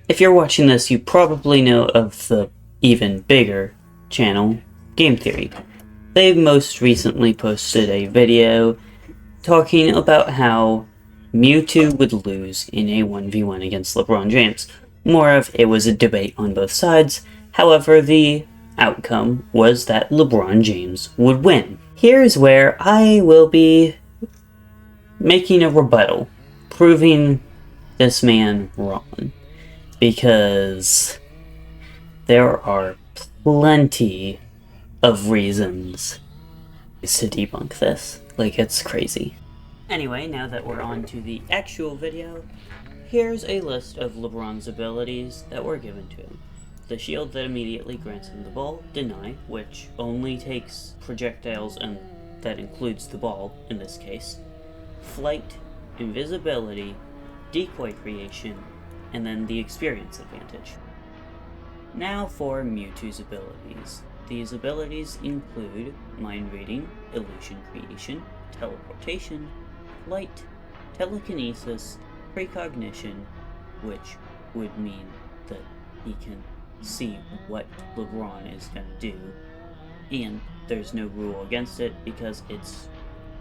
If you're watching this, you probably know of the even bigger channel, Game Theory. They most recently posted a video talking about how Mewtwo would lose in a 1v1 against LeBron James. More of it was a debate on both sides, however the outcome was that LeBron James would win. Here's where I will be making a rebuttal, proving this man wrong, because there are plenty of reasons to debunk this. Like, it's crazy. Anyway, now that we're on to the actual video, here's a list of LeBron's abilities that were given to him. The shield that immediately grants him the ball, Deny, which only takes projectiles and that includes the ball in this case, Flight, Invisibility, Decoy Creation, and then the Experience Advantage. Now for Mewtwo's abilities. These abilities include Mind Reading, Illusion Creation, Teleportation, Flight, Telekinesis, Precognition, which would mean that he can see what LeBron is going to do, and there's no rule against it because it's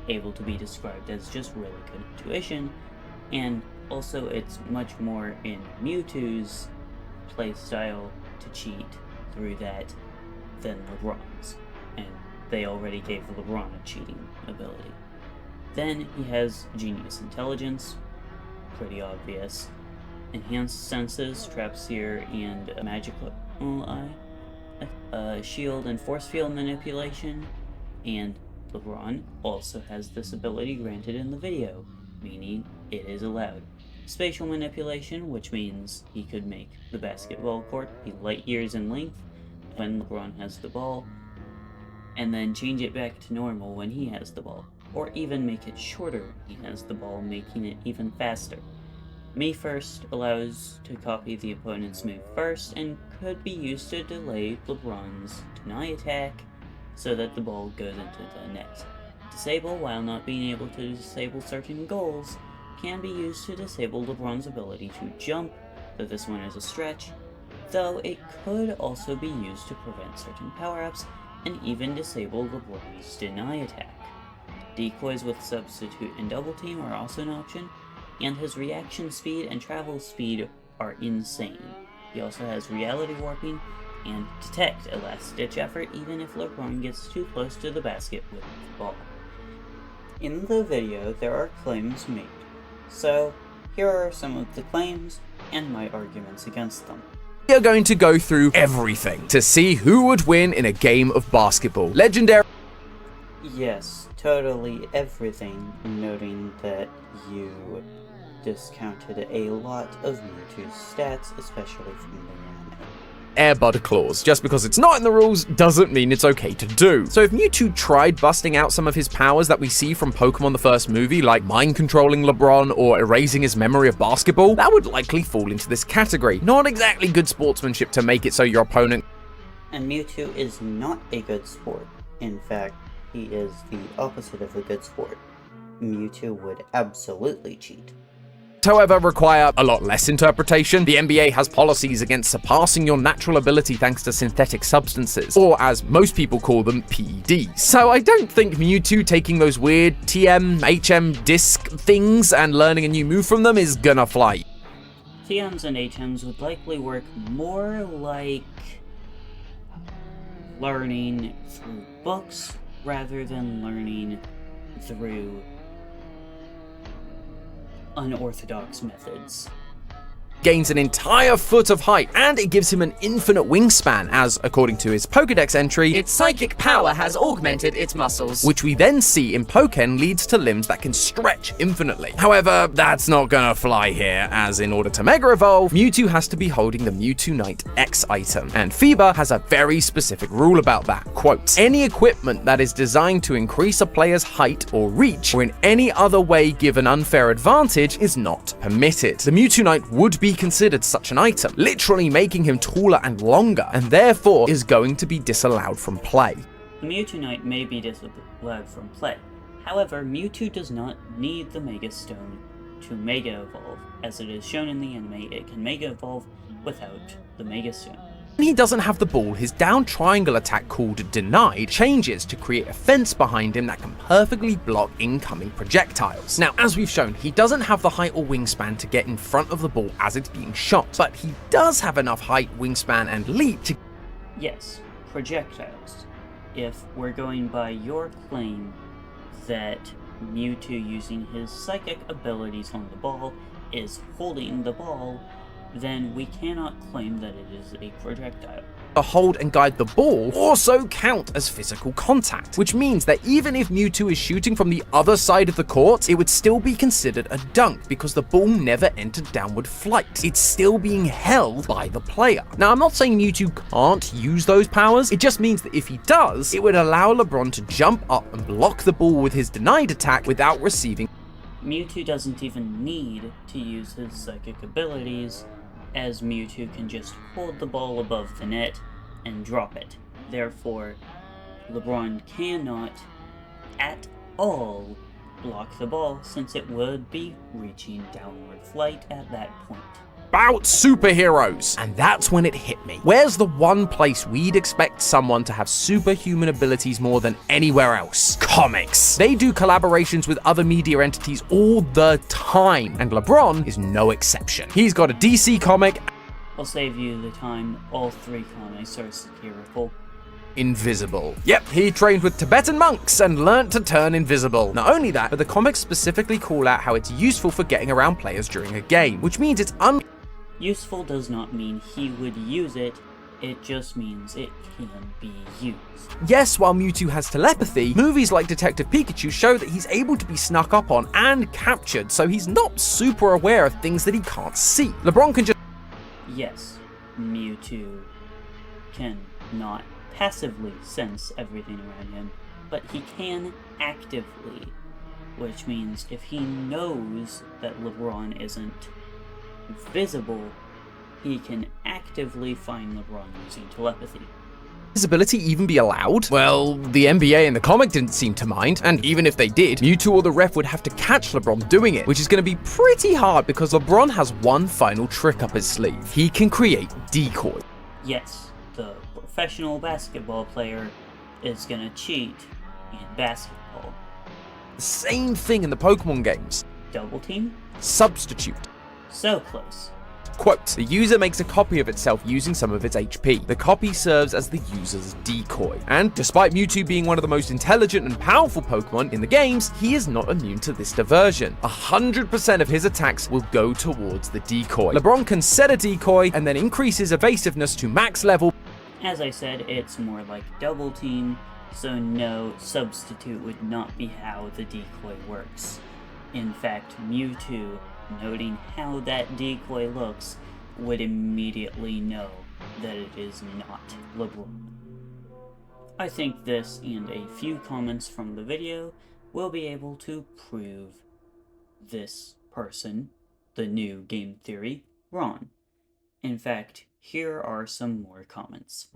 able to be described as just really good intuition, and also it's much more in Mewtwo's playstyle to cheat through that than LeBron's, and they already gave LeBron a cheating ability. Then he has Genius Intelligence, pretty obvious, Enhanced Senses, Trap Seer, and a Magical Eye, Shield and Force Field Manipulation, and LeBron also has this ability granted in the video, meaning it is allowed. Spatial Manipulation, which means he could make the basketball court be light years in length when LeBron has the ball, and then change it back to normal when he has the ball, or even make it shorter when he has the ball, making it even faster. Me First allows to copy the opponent's move first and could be used to delay LeBron's deny attack so that the ball goes into the net. Disable, while not being able to disable certain goals, can be used to disable LeBron's ability to jump, though this one is a stretch, though it could also be used to prevent certain power-ups and even disable LeBron's deny attack. Decoys with Substitute and Double Team are also an option, and his reaction speed and travel speed are insane. He also has Reality Warping and Detect, a last-ditch effort even if LeBron gets too close to the basket with the ball. In the video, there are claims made, so here are some of the claims and my arguments against them. We are going to go through everything to see who would win in a game of basketball. Legendary. Yes, totally everything, noting that you discounted a lot of Mewtwo's stats, especially from the anime. Airbud clause. Just because it's not in the rules doesn't mean it's okay to do. So if Mewtwo tried busting out some of his powers that we see from Pokemon the first movie, like mind controlling LeBron or erasing his memory of basketball, that would likely fall into this category. Not exactly good sportsmanship to make it so your opponent... And Mewtwo is not a good sport. In fact, he is the opposite of a good sport. Mewtwo would absolutely cheat. However, require a lot less interpretation. The NBA has policies against surpassing your natural ability thanks to synthetic substances, or as most people call them, PEDs. So I don't think Mewtwo taking those weird TM, HM disc things and learning a new move from them is gonna fly. TMs and HMs would likely work more like learning through books rather than learning through unorthodox methods. Gains an entire foot of height, and it gives him an infinite wingspan as, according to his Pokédex entry, Its psychic power has augmented its muscles. which we then see in Pokken leads to limbs that can stretch infinitely. However, that's not gonna fly here, as in order to Mega Evolve, Mewtwo has to be holding the Mewtwo Knight X item, and FIBA has a very specific rule about that. Quote, any equipment that is designed to increase a player's height or reach, or in any other way give an unfair advantage, is not permitted. The Mewtwo Knight would be considered such an item, literally making him taller and longer, and therefore is going to be disallowed from play. The Mewtwo Knight may be disallowed from play. However, Mewtwo does not need the Mega Stone to Mega Evolve. As it is shown in the anime, it can Mega Evolve without the Mega Suit. When he doesn't have the ball, his down triangle attack called Denied changes to create a fence behind him that can perfectly block incoming projectiles. Now, as we've shown, he doesn't have the height or wingspan to get in front of the ball as it's being shot, but he does have enough height, wingspan, and leap to... Yes, projectiles. If we're going by your claim that Mewtwo using his psychic abilities on the ball is holding the ball, then we cannot claim that it is a projectile. hold and guide the ball also count as physical contact, which means that even if Mewtwo is shooting from the other side of the court, it would still be considered a dunk because the ball never entered downward flight. It's still being held by the player. Now, I'm not saying Mewtwo can't use those powers, it just means that if he does, it would allow Lebron to jump up and block the ball with his denied attack without receiving. Mewtwo doesn't even need to use his psychic abilities, as Mewtwo can just hold the ball above the net and drop it. Therefore, Lebron cannot at all block the ball since it would be reaching downward flight at that point. About superheroes! And that's when it hit me. Where's the one place we'd expect someone to have superhuman abilities more than anywhere else? Comics. They do collaborations with other media entities all the time, and LeBron is no exception. He's got a DC comic. I'll save you the time, all three comics are satirical. Invisible. Yep, he trained with Tibetan monks and learnt to turn invisible. Not only that, but the comics specifically call out how it's useful for getting around players during a game, which means it's Useful does not mean he would use it, it just means it can be used. Yes, while Mewtwo has telepathy, movies like Detective Pikachu show that he's able to be snuck up on and captured, so he's not super aware of things that he can't see. LeBron can just... Yes, Mewtwo can not passively sense everything around him, but he can actively, which means if he knows that LeBron isn't visible, he can actively find LeBron using telepathy. Visibility even be allowed? Well, the NBA and the comic didn't seem to mind, and even if they did, Mewtwo or the ref would have to catch LeBron doing it, which is going to be pretty hard because LeBron has one final trick up his sleeve. He can create decoy. Yes, the professional basketball player is gonna cheat in basketball. The same thing in the Pokemon games. Double team? Substitute. So close. Quote, the user makes a copy of itself using some of its HP. The copy serves as the user's decoy. And despite Mewtwo being one of the most intelligent and powerful Pokemon in the games, he is not immune to this diversion. 100% of his attacks will go towards the decoy. LeBron can set a decoy and then increase his evasiveness to max level. As I said, it's more like double team, so no, substitute would not be how the decoy works. In fact, Mewtwo, noting how that decoy looks, would immediately know that it is not LeBron. I think this and a few comments from the video will be able to prove this person, the new game theory, wrong. In fact, here are some more comments.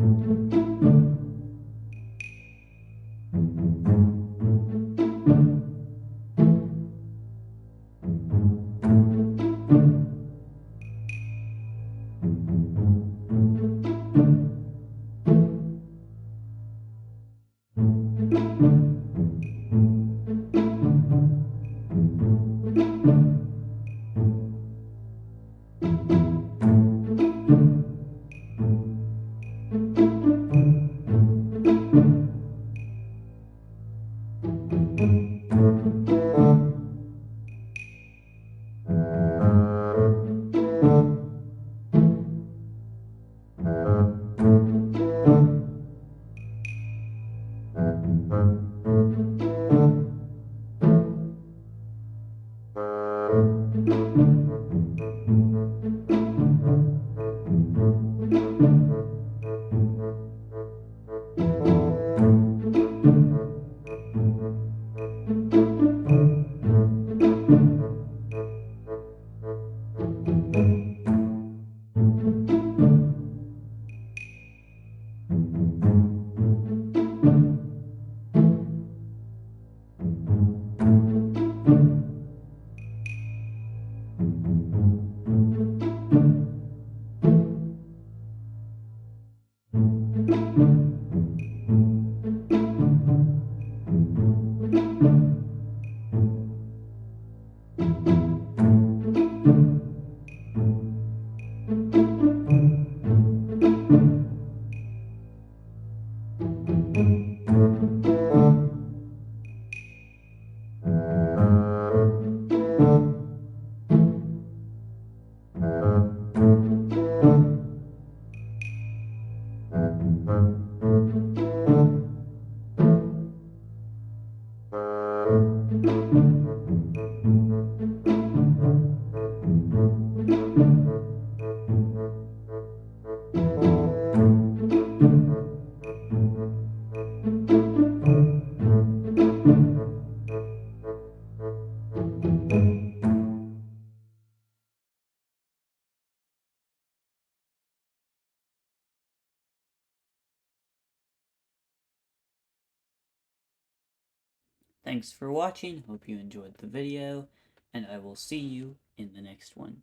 Thanks for watching, hope you enjoyed the video, and I will see you in the next one.